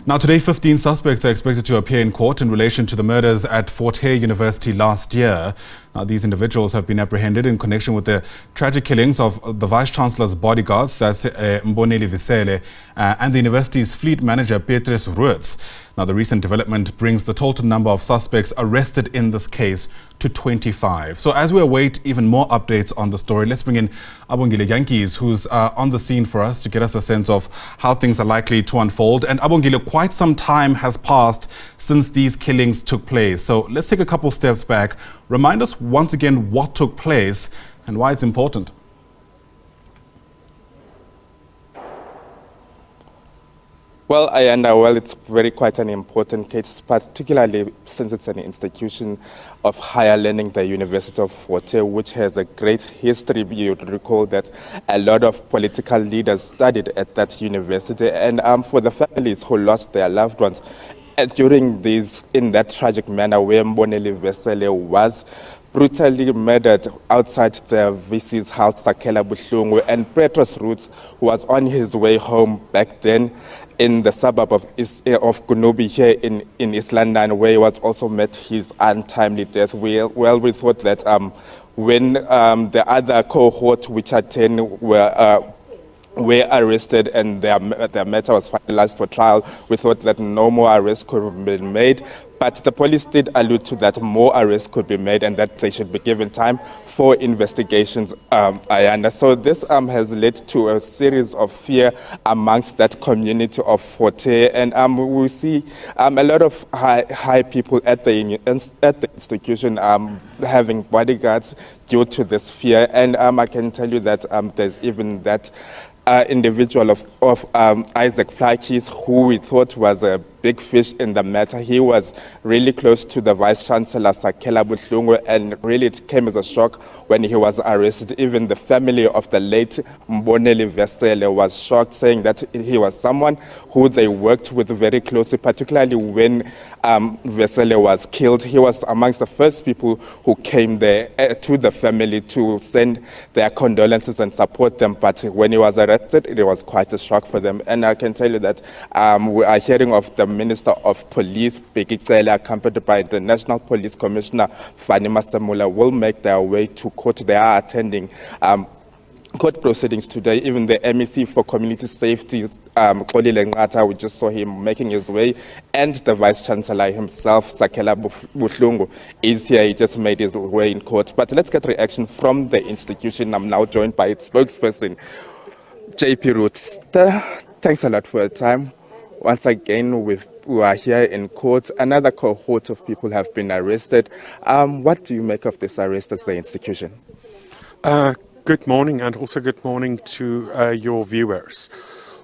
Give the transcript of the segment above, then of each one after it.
Now today, 15 suspects are expected to appear in court in relation to the murders at Fort Hare University last year. Now, these individuals have been apprehended in connection with the tragic killings of the Vice-Chancellor's bodyguard, that's Mboneli Vesele, and the university's fleet manager, Petrus Roets. Now, the recent development brings the total number of suspects arrested in this case to 25. So as we await even more updates on the story, let's bring in Abongile Jantjies, who's on the scene for us to get us a sense of how things are likely to unfold. And Abongile, quite some time has passed since these killings took place. So let's take a couple steps back. Remind us once again what took place and why it's important. Well, it's quite an important case, particularly since it's an institution of higher learning, the University of Fort Hare, which has a great history. You'd recall that a lot of political leaders studied at that university, and for the families who lost their loved ones in that tragic manner, where Mboneli Vesele was brutally murdered outside the VC's house, Sakela Buhlungu, and Petrus Roets, who was on his way home back then in the suburb of Kunubi here in East London, where he was also met his untimely death. We thought that when the other cohort, which are 10, were arrested and their matter was finalized for trial, we thought that no more arrests could have been made. But the police did allude to that more arrests could be made and that they should be given time for investigations. So this has led to a series of fear amongst that community of Fort Hare, and we see a lot of high people at the institution having bodyguards due to this fear. And I can tell you that there's even that individual of Isaac Plakis, who we thought was a big fish in the matter. He was really close to the Vice-Chancellor, Sakela Buhlungu, and really it came as a shock when he was arrested. Even the family of the late Mboneli Vesele was shocked, saying that he was someone who they worked with very closely, particularly when Vesele was killed. He was amongst the first people who came there to the family to send their condolences and support them. But when he was arrested, it was quite a shock for them. And I can tell you that we are hearing of the Minister of Police, Bheki, accompanied by the National Police Commissioner, Fani Masamula, will make their way to court. They are attending court proceedings today. Even the MEC for Community Safety, Kolile Ngata, we just saw him making his way, and the Vice-Chancellor himself, Sakela Buhlungu, is here. He just made his way in court. But let's get reaction from the institution. I'm now joined by its spokesperson, JP Roodt. Thanks a lot for your time. Once again, we are here in court. Another cohort of people have been arrested. What do you make of this arrest as the institution? Good morning, and also good morning to your viewers.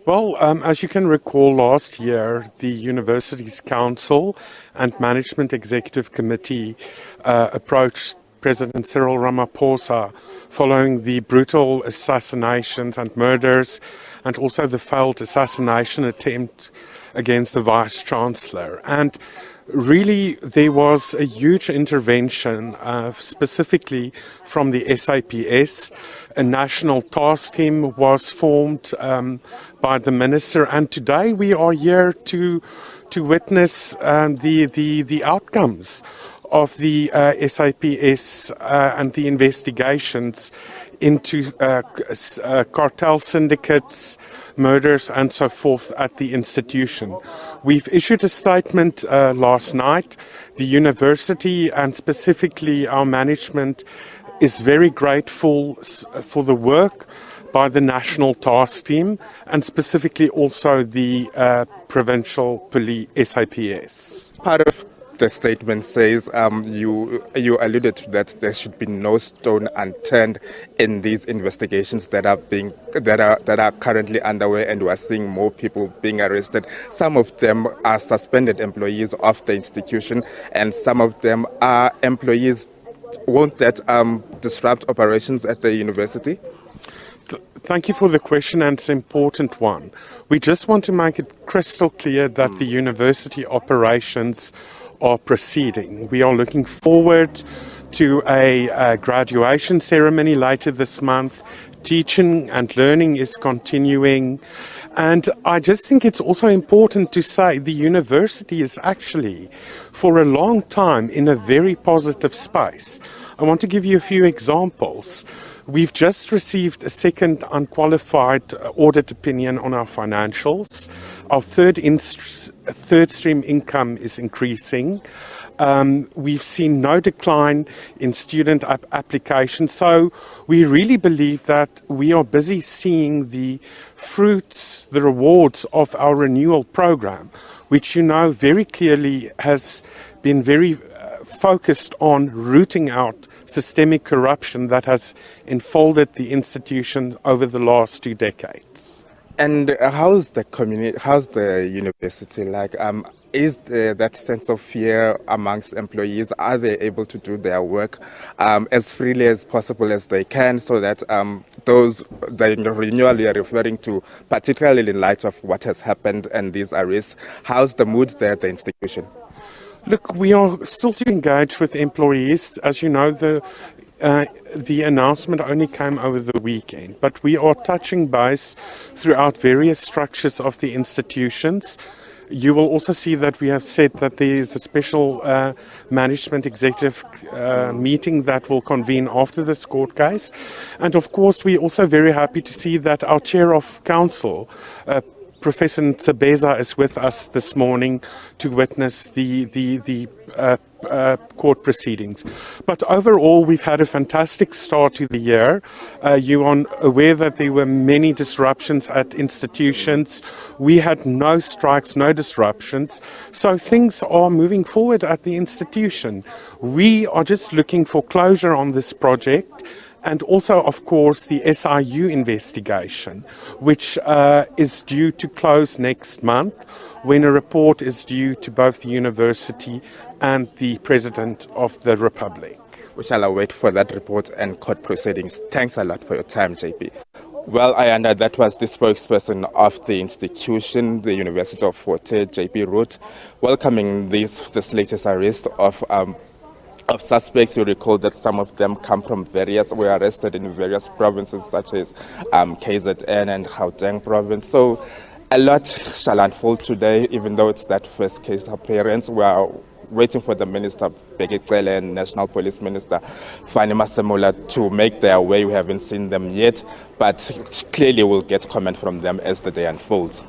Well, as you can recall, last year, the University's Council and Management Executive Committee approached President Cyril Ramaphosa following the brutal assassinations and murders, and also the failed assassination attempt against the Vice-Chancellor. And really, there was a huge intervention, specifically from the SABC. A national task team was formed by the minister, and today we are here to witness the outcomes of the SABC and the investigations into cartel syndicates, murders and so forth at the institution. We've issued a statement last night. The university, and specifically our management, is very grateful for the work by the National Task Team and specifically also the Provincial Police SAPS. Part of the statement says, you alluded to that there should be no stone unturned in these investigations that are currently underway, and we are seeing more people being arrested. Some of them are suspended employees of the institution, and some of them are employees. Won't that disrupt operations at the university? Thank you for the question, and it's an important one. We just want to make it crystal clear that the university operations are proceeding. We are looking forward to a graduation ceremony later this month, teaching and learning is continuing. And I just think it's also important to say the university is actually, for a long time, in a very positive space. I want to give you a few examples. We've just received a second unqualified audit opinion on our financials. Our third stream income is increasing. We've seen no decline in student applications. So we really believe that we are busy seeing the fruits, the rewards of our renewal program, which you know very clearly has been very focused on rooting out systemic corruption that has enfolded the institution over the last 2 decades. And how's the community? How's the university like? Is there that sense of fear amongst employees? Are they able to do their work as freely as possible as they can, so that the renewal you are referring to, particularly in light of what has happened and these arrests, how's the mood there at the institution? Look, we are still to engage with employees. As you know, the announcement only came over the weekend, but we are touching base throughout various structures of the institutions. You will also see that we have said that there is a special management executive meeting that will convene after this court case. And of course, we're also very happy to see that our chair of council, Professor Ntsebeza, is with us this morning to witness the court proceedings. But overall, we've had a fantastic start to the year. You are aware that there were many disruptions at institutions. We had no strikes, no disruptions. So things are moving forward at the institution. We are just looking for closure on this project. And also, of course, the SIU investigation, which is due to close next month, when a report is due to both the university and the President of the Republic. We shall await for that report and court proceedings. Thanks a lot for your time, JP. Well, Ayanda, that was the spokesperson of the institution, the University of Fort Hare, JP Roodt, welcoming this latest arrest of suspects. You recall that some of them were arrested in various provinces such as KZN and Gauteng province. So a lot shall unfold today, even though it's that first case appearance. We are waiting for the Minister Bekele and National Police Minister Fani Masemola to make their way. We haven't seen them yet, but clearly we'll get comment from them as the day unfolds.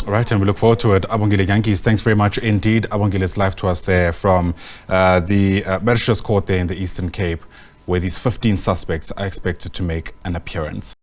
All right, and we look forward to it. Abongile Jantjies, thanks very much indeed. Abongile is live to us there from the Magistrates Court there in the Eastern Cape, where these 15 suspects are expected to make an appearance.